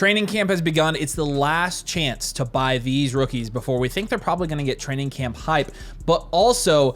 Training camp has begun. It's the last chance to buy these rookies before we think they're probably going to get training camp hype. But also,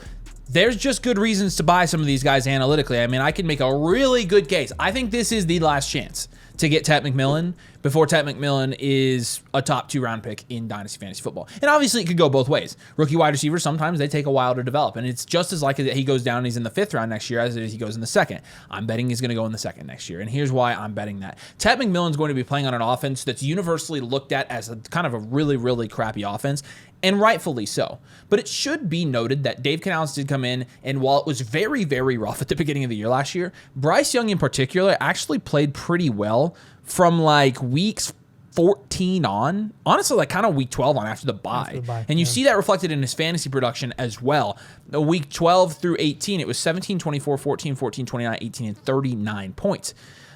there's just good reasons to buy some of these guys analytically. I mean, I can make a really good case. I think this is the last chance to get Tet McMillan before Tet McMillan is a top 2-round pick in Dynasty Fantasy Football. And obviously, it could go both ways. Rookie wide receivers, sometimes they take a while to develop. And it's just as likely that he goes down and he's in the 5th round next year as it is he goes in the 2nd. I'm betting he's going to go in the 2nd next year. And here's why I'm betting that. Tet McMillan's going to be playing on an offense that's universally looked at as a kind of a really, really crappy offense. And rightfully so. But it should be noted that Dave Canales did come in, and while it was very, very rough at the beginning of the year last year, Bryce Young in particular actually played pretty well from like weeks 14 on. Honestly, like kind of week 12 on after the bye. And you see that reflected in his fantasy production as well. Week 12 through 18, it was 17, 24, 14, 14, 29, 18, and 39 points.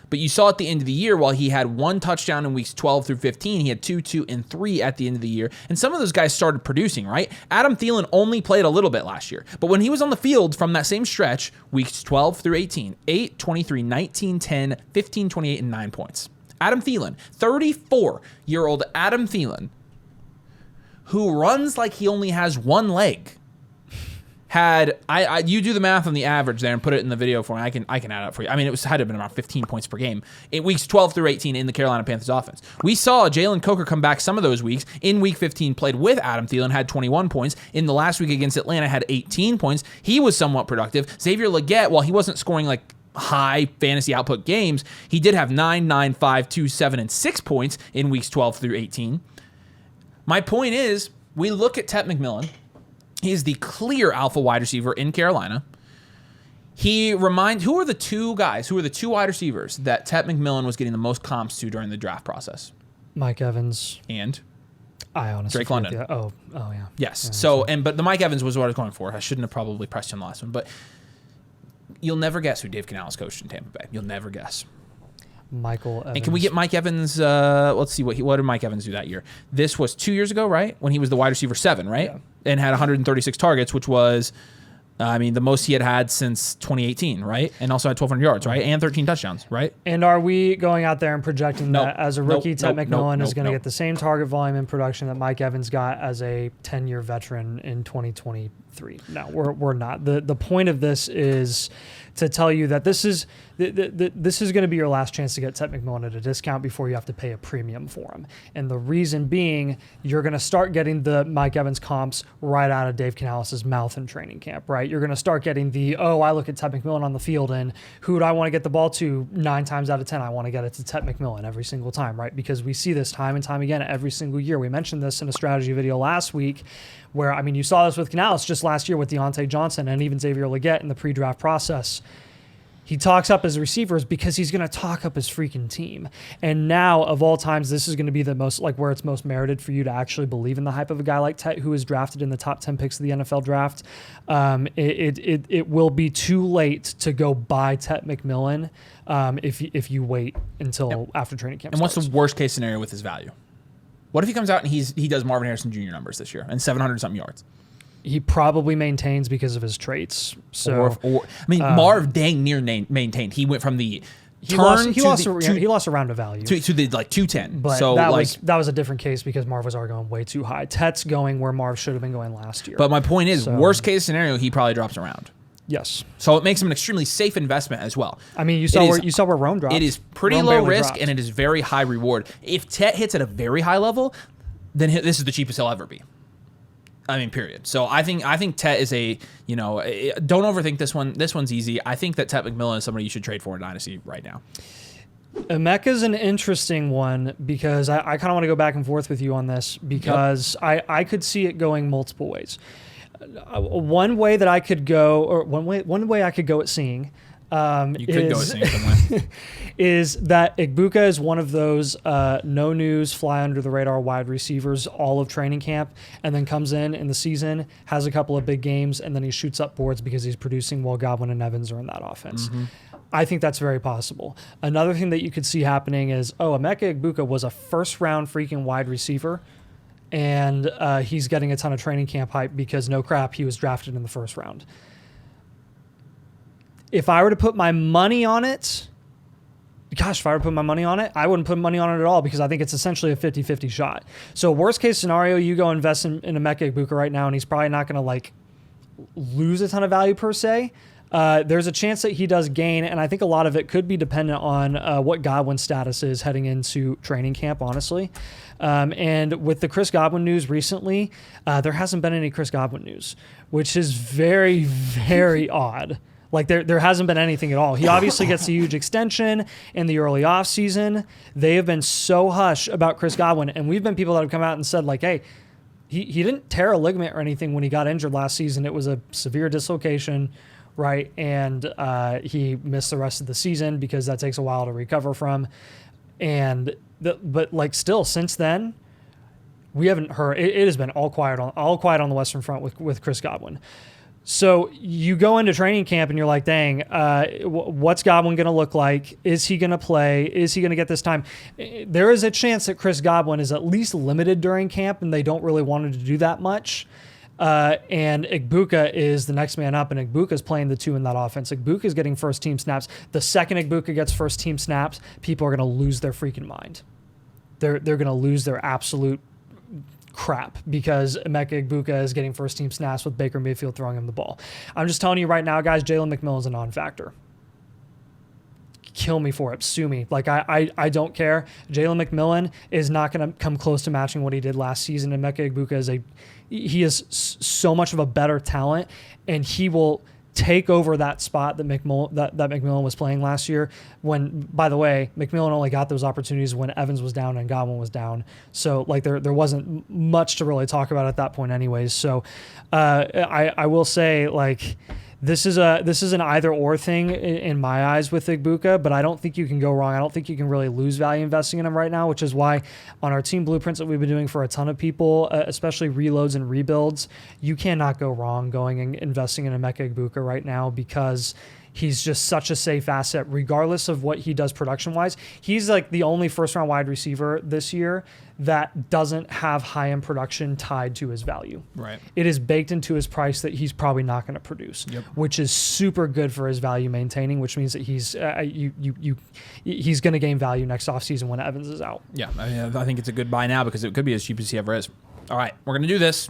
But you saw at the end of the year, while he had 1 touchdown in weeks 12 through 15, he had 2, 2, and 3 at the end of the year. And some of those guys started producing, right? Adam Thielen only played a little bit last year. But when he was on the field from that same stretch, weeks 12 through 18, 8, 23, 19, 10, 15, 28, and 9 points. Adam Thielen, 34-year-old Adam Thielen, who runs like he only has one leg, had you do the math on the average there and put it in the video for me. I can add it up for you. I mean, it had to have been around 15 points per game in weeks 12 through 18 in the Carolina Panthers offense. We saw Jalen Coker come back some of those weeks. In week 15, played with Adam Thielen, had 21 points. In the last week against Atlanta, had 18 points. He was somewhat productive. Xavier Legette, while he wasn't scoring like high fantasy output games, he did have 9, 9, 5, 2, 7, and 6 points in weeks 12 through 18. My point is, we look at Tet McMillan. He is the clear alpha wide receiver in Carolina. Who are the two wide receivers that Tet McMillan was getting the most comps to during the draft process? Mike Evans. And? I honestly Drake London. Oh, yeah. Yes. Yeah, but the Mike Evans was what I was going for. I shouldn't have probably pressed him the last one, but you'll never guess who Dave Canales coached in Tampa Bay. You'll never guess. Michael Evans. And can we get Mike Evans? Let's see, what did Mike Evans do that year? This was 2 years ago, right? When he was the wide receiver 7, right? Yeah. And had 136 targets, which was, the most he had since 2018, right? And also had 1,200 yards, right? And 13 touchdowns, right? And are we going out there and projecting that as a rookie, Tet McMillan is going to get the same target volume in production that Mike Evans got as a 10-year veteran in 2023? No, we're not. The point of this is to tell you that this is going to be your last chance to get Tet McMillan at a discount before you have to pay a premium for him. And the reason being, you're going to start getting the Mike Evans comps right out of Dave Canales' mouth in training camp, right? You're going to start getting I look at Tet McMillan on the field and who do I want to get the ball to 9 times out of 10? I want to get it to Tet McMillan every single time, right? Because we see this time and time again every single year. We mentioned this in a strategy video last week where, you saw this with Canales just last year with Deontay Johnson and even Xavier Legette in the pre-draft process. He talks up his receivers because he's going to talk up his freaking team. And now, of all times, this is going to be the most, where it's most merited for you to actually believe in the hype of a guy like Tet, who is drafted in the top 10 picks of the NFL draft. It will be too late to go buy Tet McMillan if you wait until after training camp starts. What's the worst case scenario with his value? What if he comes out and he does Marvin Harrison Jr. numbers this year and 700-something yards? He probably maintains because of his traits. So, Marv dang near maintained. He went from the he lost a round of value to the 210. But so that was a different case because Marv was already going way too high. Tet's going where Marv should have been going last year. But my point is, worst case scenario, he probably drops around. Yes. So it makes him an extremely safe investment as well. You saw where Rome dropped. It is pretty low risk and it is very high reward. If Tet hits at a very high level, then this is the cheapest he'll ever be. Period. So I think Tet is don't overthink this one. This one's easy. I think that Tet McMillan is somebody you should trade for in Dynasty right now. Emeka's an interesting one because I kind of want to go back and forth with you on this because I could see it going multiple ways. One way that I could go, or one way I could go at seeing, is that Igbuka is one of those no news, fly under the radar wide receivers all of training camp, and then comes in the season, has a couple of big games, and then he shoots up boards because he's producing while Godwin and Evans are in that offense. Mm-hmm. I think that's very possible. Another thing that you could see happening is, Emeka Igbuka was a first-round freaking wide receiver, and he's getting a ton of training camp hype because, no crap, he was drafted in the first round. If I were to put my money on it, Gosh, if I were to put my money on it, I wouldn't put money on it at all because I think it's essentially a 50-50 shot. So worst case scenario, you go invest in Emeka Egbuka right now, and he's probably not going to like lose a ton of value per se. There's a chance that he does gain, and I think a lot of it could be dependent on what Godwin's status is heading into training camp, honestly. And with the Chris Godwin news recently, there hasn't been any Chris Godwin news, which is very, very odd. Like there hasn't been anything at all. He obviously gets a huge extension in the early offseason. They have been so hush about Chris Godwin, and we've been people that have come out and said like, hey, he didn't tear a ligament or anything when he got injured last season. It was a severe dislocation, right? And he missed the rest of the season because that takes a while to recover from. But like still since then, we haven't heard. It has been all quiet on the Western Front with Chris Godwin. So you go into training camp and you're like, dang, what's Godwin going to look like? Is he going to play? Is he going to get this time? There is a chance that Chris Godwin is at least limited during camp and they don't really want him to do that much. And Egbuka is the next man up, and Egbuka is playing the two in that offense. Egbuka is getting first team snaps. The second Egbuka gets first team snaps, people are going to lose their freaking mind. They're going to lose their absolute crap because Emeka Egbuka is getting first team snaps with Baker Mayfield throwing him the ball. I'm just telling you right now, guys, Jalen McMillan's a non-factor. Kill me for it. Sue me. Like I don't care. Jalen McMillan is not going to come close to matching what he did last season. Emeka Egbuka is so much of a better talent, and he will take over that spot that McMillan was playing last year. When, by the way, McMillan only got those opportunities when Evans was down and Godwin was down. So like there wasn't much to really talk about at that point anyways. So I will say like this is an either or thing in my eyes with Egbuka, but I don't think you can go wrong. I don't think you can really lose value investing in him right now, which is why on our team blueprints that we've been doing for a ton of people, especially reloads and rebuilds, you cannot go wrong going and investing in Emeka Egbuka right now because he's just such a safe asset regardless of what he does production-wise. He's like the only first-round wide receiver this year that doesn't have high-end production tied to his value. Right. It is baked into his price that he's probably not going to produce, which is super good for his value maintaining, which means that he's going to gain value next offseason when Evans is out. Yeah, I think it's a good buy now because it could be as cheap as he ever is. All right, we're going to do this.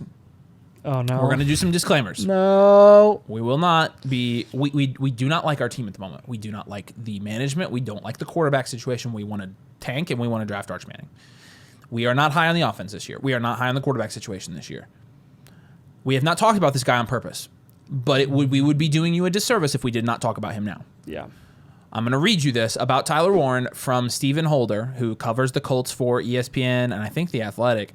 Oh, no. We're going to do some disclaimers. No. We will not be... We do not like our team at the moment. We do not like the management. We don't like the quarterback situation. We want to tank, and we want to draft Arch Manning. We are not high on the offense this year. We are not high on the quarterback situation this year. We have not talked about this guy on purpose, but we would be doing you a disservice if we did not talk about him now. Yeah. I'm going to read you this about Tyler Warren from Stephen Holder, who covers the Colts for ESPN and I think The Athletic.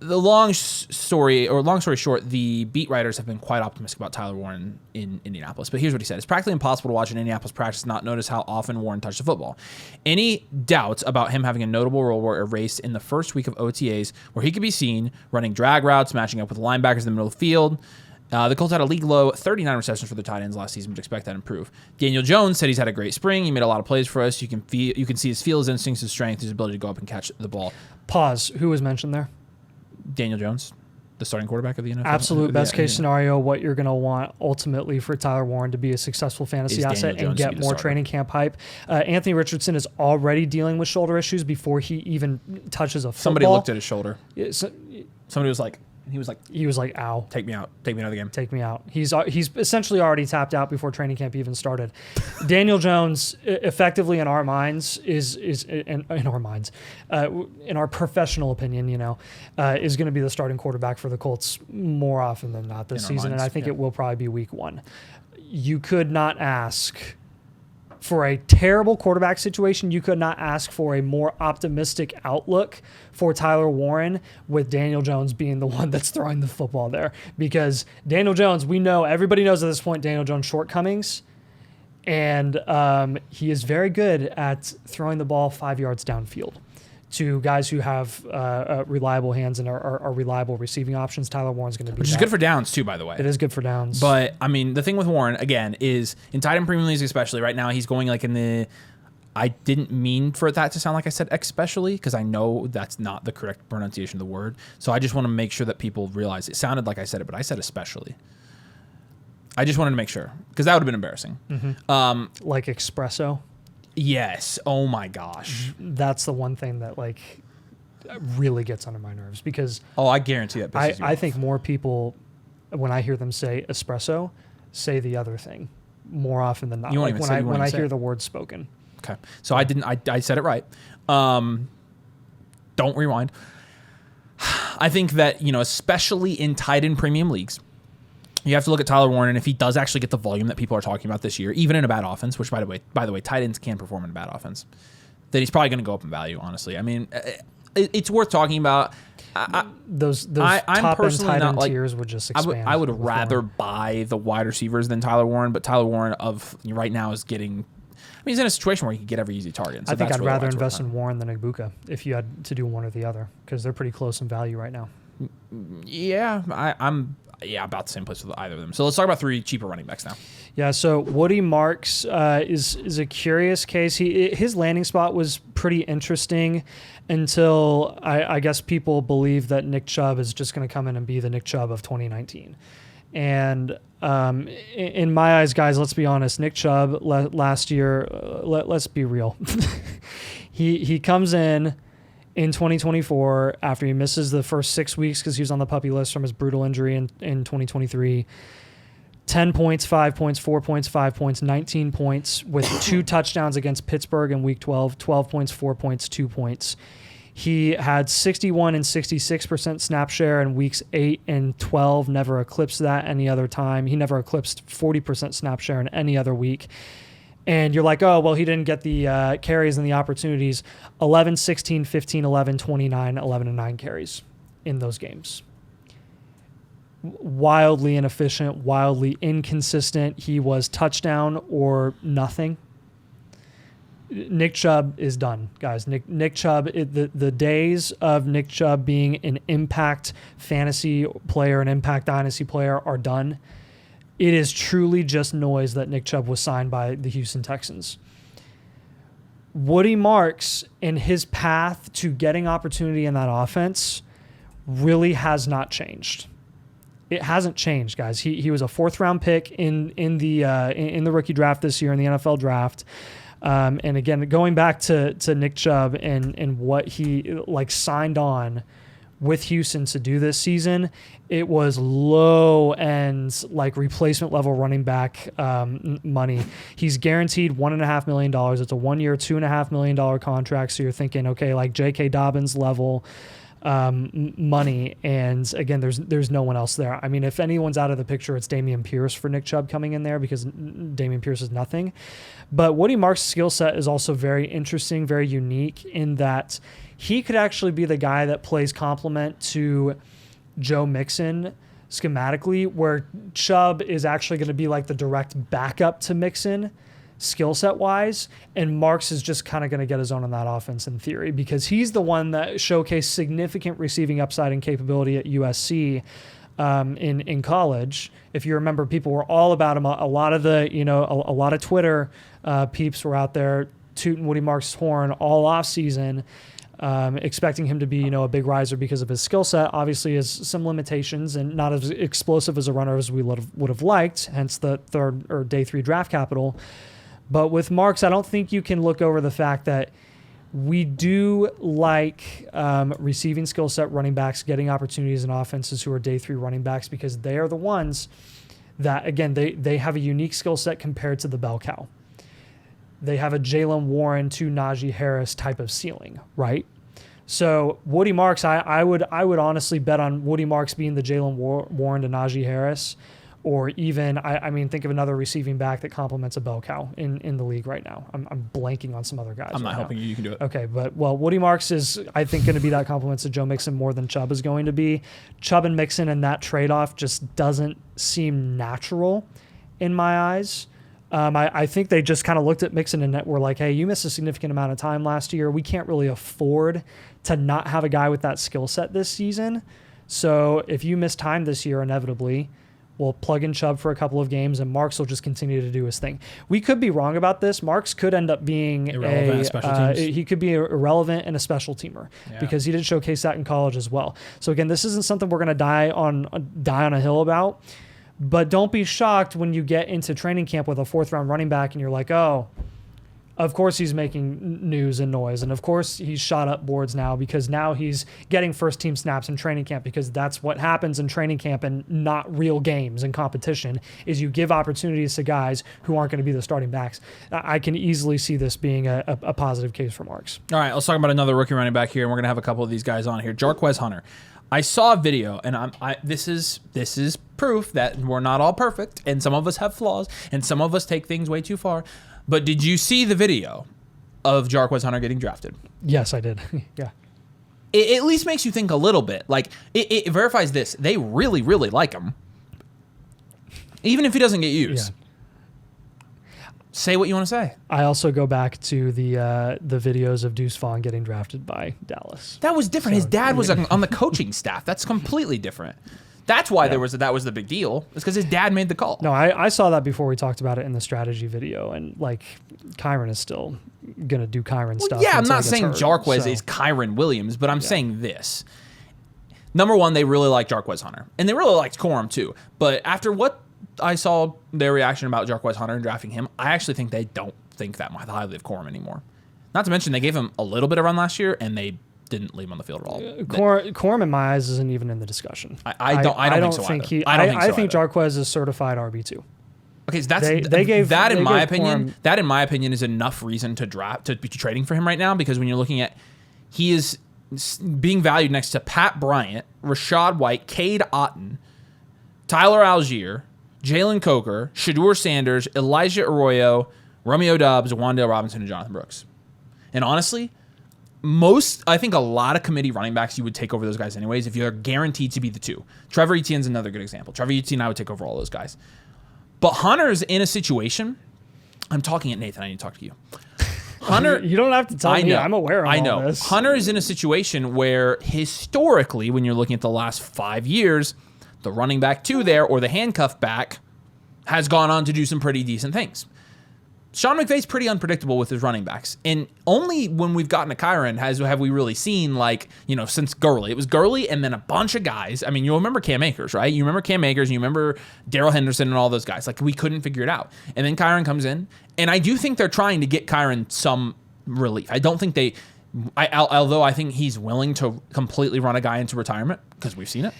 The long story short, the beat writers have been quite optimistic about Tyler Warren in Indianapolis. But here's what he said. It's practically impossible to watch an Indianapolis practice and not notice how often Warren touched the football. Any doubts about him having a notable role were erased in the first week of OTAs, where he could be seen running drag routes, matching up with linebackers in the middle of the field. The Colts had a league low 39 receptions for the tight ends last season, but expect that to improve. Daniel Jones said he's had a great spring. He made a lot of plays for us. You can see his feel, his instincts, his strength, his ability to go up and catch the ball. Pause. Who was mentioned there? Daniel Jones, the starting quarterback of the NFL. Absolute best case scenario, what you're going to want ultimately for Tyler Warren to be a successful fantasy asset and get more training camp hype. Anthony Richardson is already dealing with shoulder issues before he even touches a football. Somebody looked at his shoulder. Somebody was like, he was like, ow. Take me out. Take me out of the game. Take me out. He's essentially already tapped out before training camp even started. Daniel Jones, effectively in our minds, in our professional opinion, is going to be the starting quarterback for the Colts more often than not this season, and I think it will probably be week 1. You could not ask for a terrible quarterback situation. You could not ask for a more optimistic outlook for Tyler Warren, with Daniel Jones being the one that's throwing the football there. Because Daniel Jones, everybody knows at this point Daniel Jones' shortcomings, and he is very good at throwing the ball 5 yards downfield to guys who have reliable hands and are reliable receiving options. Tyler Warren's going to be Which is good for downs, too, by the way. It is good for downs. But, I mean, the thing with Warren, again, is in tight end premium leagues especially, right now he's going like in the... I didn't mean for that to sound like I said especially, because I know that's not the correct pronunciation of the word. So I just want to make sure that people realize it sounded like I said it, but I said especially. I just wanted to make sure, because that would have been embarrassing. Mm-hmm. Like espresso? Yes. Oh my gosh. That's the one thing that like really gets under my nerves because I guarantee that pisses you I off. think more people, when I hear them say espresso, say the other thing more often than not. You won't like even say, when I hear the word spoken. Okay. So I said it right. Don't rewind. I think that, especially in tight end premium leagues, you have to look at Tyler Warren, and if he does actually get the volume that people are talking about this year, even in a bad offense, which by the way, tight ends can perform in a bad offense, then he's probably going to go up in value, honestly. I mean, it's worth talking about. Those I'm top end personally tight not end like, tiers would just expand. I would rather buy the wide receivers than Tyler Warren, but Tyler Warren right now is getting. I mean, he's in a situation where he can get every easy target. So I think I'd rather invest in Warren than Ibuka if you had to do one or the other because they're pretty close in value right now. Yeah, I'm about the same place with either of them. So let's talk about 3 cheaper running backs now. Yeah, so Woody Marks is a curious case. His landing spot was pretty interesting until I guess people believe that Nick Chubb is just going to come in and be the Nick Chubb of 2019. And in my eyes, guys, let's be honest. Nick Chubb last year, let's be real. He comes in 2024 after he misses the first 6 weeks because he was on the puppy list from his brutal injury in 2023. 10 points, 5 points, 4 points, 5 points, 19 points with 2 touchdowns against Pittsburgh in week 12, 12 points, 4 points, 2 points. He had 61 and 66% snap share in weeks 8 and 12, never eclipsed that any other time. He never eclipsed 40% snap share in any other week. And you're like, oh, well, he didn't get the carries and the opportunities. 11, 16, 15, 11, 29, 11, and 9 carries in those games. Wildly inefficient, wildly inconsistent. He was touchdown or nothing. Nick Chubb is done, guys. Nick Chubb, the days of Nick Chubb being an impact fantasy player, an impact dynasty player are done. It is truly just noise that Nick Chubb was signed by the Houston Texans. Woody Marks and his path to getting opportunity in that offense really has not changed. It hasn't changed, guys. He was a 4th-round pick in the rookie draft this year in the NFL draft. And again, going back to Nick Chubb and what he signed on with Houston to do this season, it was low end replacement level running back money. He's guaranteed $1.5 million. It's a 1-year, $2.5 million contract. So you're thinking, okay, like J.K. Dobbins level money, and again, there's no one else there. I mean, if anyone's out of the picture, it's Dameon Pierce for Nick Chubb coming in there because Dameon Pierce is nothing. But Woody Marks' skill set is also very interesting, very unique in that he could actually be the guy that plays complement to Joe Mixon schematically, where Chubb is actually going to be like the direct backup to Mixon skill set wise, and Marks is just kind of going to get his own in that offense in theory because he's the one that showcased significant receiving upside and capability at USC in college. If you remember, people were all about him. A lot of the a lot of Twitter peeps were out there tooting Woody Marks' horn all off season, expecting him to be a big riser because of his skill set. Obviously, has some limitations and not as explosive as a runner as we would have liked. Hence the 3rd or day 3 draft capital. But with Marks, I don't think you can look over the fact that we do like receiving skill set running backs getting opportunities in offenses who are day 3 running backs because they are the ones that, again, they have a unique skill set compared to the bell cow. They have a Jaylen Warren to Najee Harris type of ceiling, right? So Woody Marks, I would honestly bet on Woody Marks being the Jaylen Warren to Najee Harris. Or even, I mean, think of another receiving back that complements a bell cow in the league right now. I'm blanking on some other guys. I'm not helping you. You can do it. Okay, but Woody Marks is, I think, going to be that complements to Joe Mixon more than Chubb is going to be. Chubb and Mixon and that trade-off just doesn't seem natural in my eyes. I think they just kind of looked at Mixon and were like, hey, you missed a significant amount of time last year. We can't really afford to not have a guy with that skill set this season. So if you miss time this year, inevitably, we'll plug in Chubb for a couple of games, and Marks will just continue to do his thing. We could be wrong about this. Marks could end up being he could be irrelevant and a special teamer because he did showcase that in college as well. So again, this isn't something we're going to die on a hill about. But don't be shocked when you get into training camp with a 4th-round running back and you're like, oh, of course he's making news and noise, and of course he's shot up boards now because now he's getting first team snaps in training camp, because that's what happens in training camp and not real games and competition, is you give opportunities to guys who aren't going to be the starting backs. I can easily see this being a positive case for Marks. All right, let's talk about another rookie running back here, and we're going to have a couple of these guys on here. Jarquez Hunter. I saw a video, and this is proof that we're not all perfect, and some of us have flaws, and some of us take things way too far. But did you see the video of Jarquez Hunter getting drafted? Yes, I did. Yeah. It at least makes you think a little bit. Like, it verifies this. They really, really like him. Even if he doesn't get used. Yeah. Say what you want to say. I also go back to the videos of Deuce Vaughn getting drafted by Dallas. That was different. His dad was on the coaching staff. That's completely different. That's why that was the big deal. It's because his dad made the call. No, I saw that before we talked about it in the strategy video, and like Kyren is still gonna do Kyren stuff. Yeah, I'm not saying Jarquez is Kyren Williams, but I'm saying this. Number one, they really like Jarquez Hunter, and they really liked Corum too. But after what I saw their reaction about Jarquez Hunter and drafting him, I actually think they don't think that highly of Corum anymore. Not to mention they gave him a little bit of run last year, and they didn't leave him on the field at all. Corum, in my eyes, isn't even in the discussion. I don't think so either. I think Jarquez is certified RB2. Okay, so that in my opinion is enough reason to be trading for him right now, because when you're looking at, he is being valued next to Pat Bryant, Rachaad White, Cade Otton, Tyler Algier, Jalen Coker, Shedeur Sanders, Elijah Arroyo, Romeo Doubs, Wan'Dale Robinson, and Jonathan Brooks. And honestly, I think a lot of committee running backs you would take over those guys anyways if you're guaranteed to be the two. Trevor Etienne's another good example. Trevor Etienne, I would take over all those guys. But Hunter's in a situation. I'm talking at Nathan. I need to talk to you. Hunter, you don't have to tell me. I'm aware of all this. Hunter is in a situation where historically, when you're looking at the last 5 years, the running back 2 there, or the handcuff back, has gone on to do some pretty decent things. Sean McVay's pretty unpredictable with his running backs, and only when we've gotten to Kyren have we really seen, like, since Gurley. It was Gurley and then a bunch of guys. I mean, you'll remember Cam Akers, right? You remember Cam Akers, and you remember Darrell Henderson and all those guys. Like, we couldn't figure it out. And then Kyren comes in, and I do think they're trying to get Kyren some relief. I don't think although I think he's willing to completely run a guy into retirement, because we've seen it.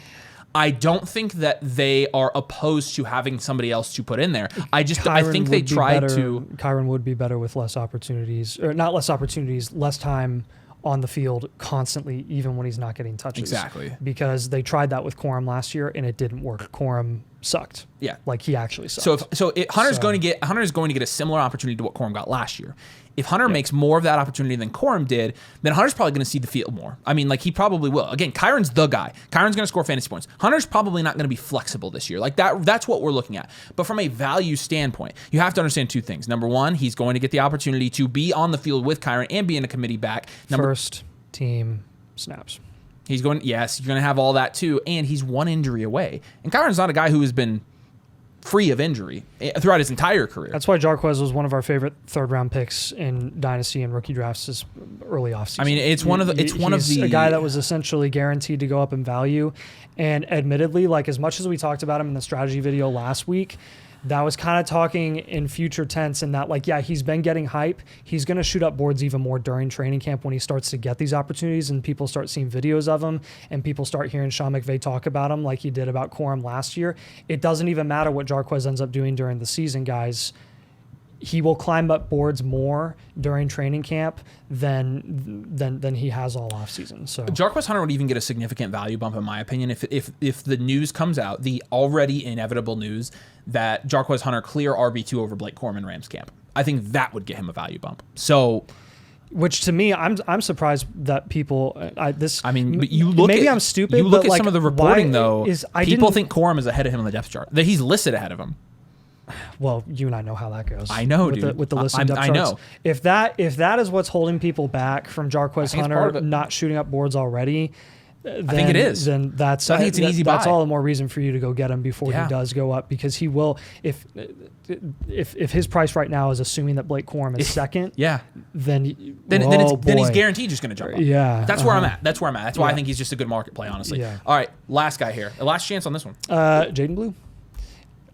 I don't think that they are opposed to having somebody else to put in there. I think they tried to. Kyren would be better with less opportunities, or not less opportunities, less time on the field constantly, even when he's not getting touches. Exactly. Because they tried that with Corum last year and it didn't work. Corum sucked. Yeah. Like, he actually sucked. Hunter's going to get a similar opportunity to what Corum got last year. If Hunter makes more of that opportunity than Corum did, then Hunter's probably going to see the field more. I mean, like, he probably will. Again, Kyren's the guy. Kyren's going to score fantasy points. Hunter's probably not going to be flexible this year. Like, that's what we're looking at. But from a value standpoint, you have to understand two things. Number one, he's going to get the opportunity to be on the field with Kyren and be in a committee back. First team snaps. You're going to have all that too, and he's one injury away. And Kyren's not a guy who has been free of injury throughout his entire career. That's why Jarquez was one of our favorite third-round picks in Dynasty and rookie drafts this early offseason. I mean, he's a guy that was essentially guaranteed to go up in value. And admittedly, like, as much as we talked about him in the strategy video last week, that was kind of talking in future tense, and that, like, yeah, he's been getting hype. He's going to shoot up boards even more during training camp when he starts to get these opportunities and people start seeing videos of him and people start hearing Sean McVay talk about him like he did about Corum last year. It doesn't even matter what Jarquez ends up doing during the season, guys. He will climb up boards more during training camp than he has all offseason. So Jarquez Hunter would even get a significant value bump, in my opinion, if the news comes out, the already inevitable news that Jarquez Hunter clear RB2 over Blake Corum in Rams camp. I think that would get him a value bump. So, which to me, I'm surprised that people. But you look. Maybe I'm stupid. You look at like, some of the reporting though. People think Corum is ahead of him on the depth chart. That he's listed ahead of him. Well, you and I know how that goes. I know, dude. With the listing depth charts. I know. If that is what's holding people back from Jarquez Hunter not shooting up boards already, I think it is. Then I think it's an easy buy. That's all the more reason for you to go get him before he does go up, because he will. If his price right now is assuming that Blake Corum is second, then he's guaranteed just going to jump up. Yeah, that's where I'm at. That's why I think he's just a good market play, honestly. Yeah. All right, last guy here. Last chance on this one. Jaden Blue.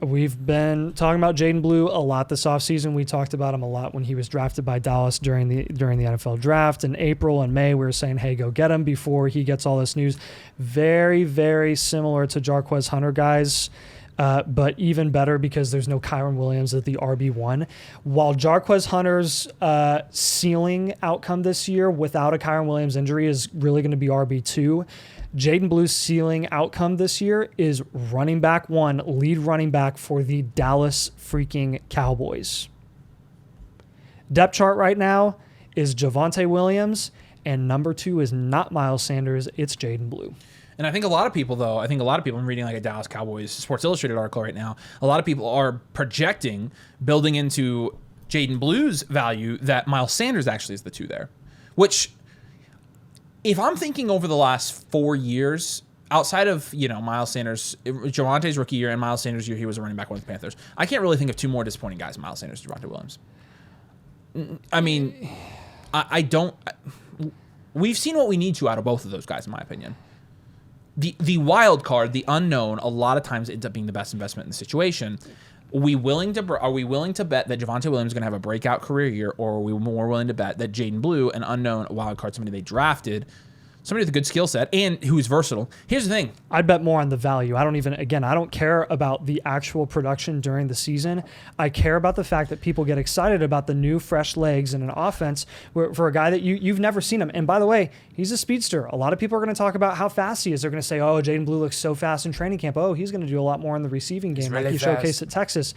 We've been talking about Jaden Blue a lot this offseason. We talked about him a lot when he was drafted by Dallas during the NFL draft. In April and May, we were saying, hey, go get him before he gets all this news. Very, very similar to Jarquez Hunter, guys. But even better because there's no Kyron Williams at the RB1. While Jarquez Hunter's ceiling outcome this year without a Kyron Williams injury is really going to be RB2, Jaden Blue's ceiling outcome this year is running back 1, lead running back for the Dallas freaking Cowboys. Depth chart right now is Javonte Williams, and number 2 is not Miles Sanders, it's Jaden Blue. And I think a lot of people, though, I'm reading like a Dallas Cowboys Sports Illustrated article right now. A lot of people are projecting, building into Jaden Blue's value, that Miles Sanders actually is the 2 there. Which, if I'm thinking over the last 4 years, outside of, Miles Sanders, Javante's rookie year and Miles Sanders' year, he was a running back with the Panthers. I can't really think of 2 more disappointing guys, Miles Sanders and Javonte Williams. I mean, we've seen what we need to out of both of those guys, in my opinion. The wild card, the unknown, a lot of times ends up being the best investment in the situation. Are we willing to bet that Javonte Williams is going to have a breakout career year, or are we more willing to bet that Jaden Blue, an unknown wild card, somebody they drafted, somebody with a good skill set and who's versatile? Here's the thing. I'd bet more on the value. I don't care about the actual production during the season. I care about the fact that people get excited about the new fresh legs in an offense for a guy that you've never seen him. And by the way, he's a speedster. A lot of people are going to talk about how fast he is. They're going to say, oh, Jaden Blue looks so fast in training camp. Oh, he's going to do a lot more in the receiving game like he showcased at Texas.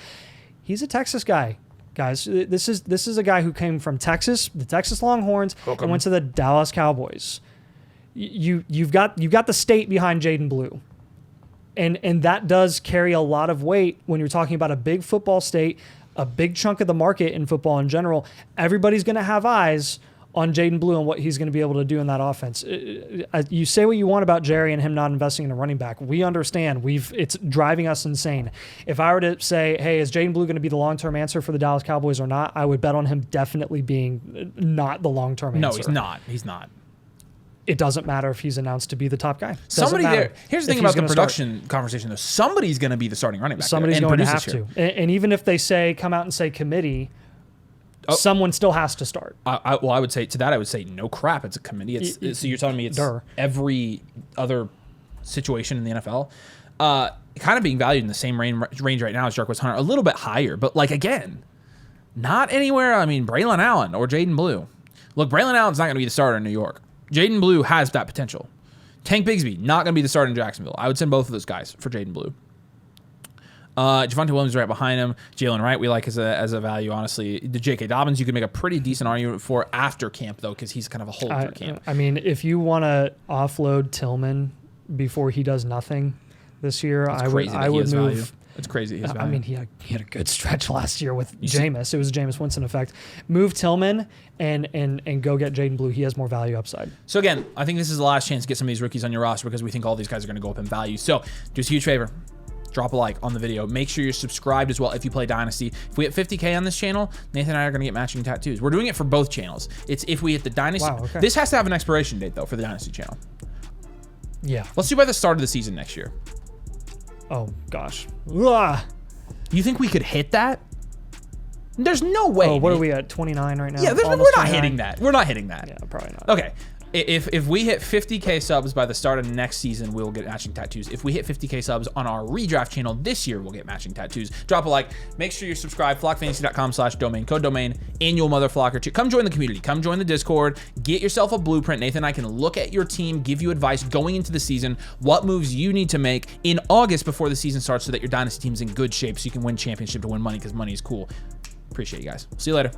He's a Texas guy. Guys, this is a guy who came from Texas, the Texas Longhorns, and went to the Dallas Cowboys. You've got the state behind Jaden Blue, and that does carry a lot of weight when you're talking about a big football state, a big chunk of the market in football in general. Everybody's going to have eyes on Jaden Blue and what he's going to be able to do in that offense. You say what you want about Jerry and him not investing in a running back. We understand. It's driving us insane. If I were to say, hey, is Jaden Blue going to be the long-term answer for the Dallas Cowboys or not, I would bet on him definitely being not the long-term answer. No, he's not. He's not. It doesn't matter if he's announced to be the top guy. Somebody there. Here's the thing about the production conversation, though. Somebody's going to be the starting running back. Somebody's going to have to. And even if they come out and say committee, someone still has to start. I would say to that, I would say no crap. It's a committee. So you're telling me it's every other situation in the NFL, kind of being valued in the same range right now as Jarquez Hunter, a little bit higher, but again, not anywhere. I mean, Braylon Allen or Jaden Blue. Look, Braylon Allen's not going to be the starter in New York. Jaden Blue has that potential. Tank Bigsby, not going to be the starter in Jacksonville. I would send both of those guys for Jaden Blue. Javonte Williams right behind him. Jalen Wright we like as a value, honestly. The J.K. Dobbins you could make a pretty decent argument for after camp, though, because he's kind of a hold through camp. I mean, if you want to offload Tillman before he does nothing this year, I would move. Value. It's crazy. I mean, he had a good stretch last year with Jameis. It was a Jameis Winston effect. Move Tillman and go get Jaden Blue. He has more value upside. So again, I think this is the last chance to get some of these rookies on your roster because we think all these guys are going to go up in value. So do us a huge favor. Drop a like on the video. Make sure you're subscribed as well if you play Dynasty. If we hit 50K on this channel, Nathan and I are going to get matching tattoos. We're doing it for both channels. It's if we hit the Dynasty. Wow, okay. This has to have an expiration date, though, for the Dynasty channel. Yeah. Let's do by the start of the season next year. Oh, gosh. Ugh. You think we could hit that? There's no way. Oh, what are we at? 29 right now? Yeah, we're not 29? Hitting that. We're not hitting that. Yeah, probably not. Okay. If we hit 50K subs by the start of next season, we'll get matching tattoos. If we hit 50K subs on our redraft channel this year, we'll get matching tattoos. Drop a like. Make sure you're subscribed. Flockfantasy.com/domain. Code domain. Annual Mother Flocker. Come join the community. Come join the Discord. Get yourself a blueprint. Nathan and I can look at your team, give you advice going into the season, what moves you need to make in August before the season starts so that your Dynasty team's in good shape so you can win championship to win money because money is cool. Appreciate you guys. See you later.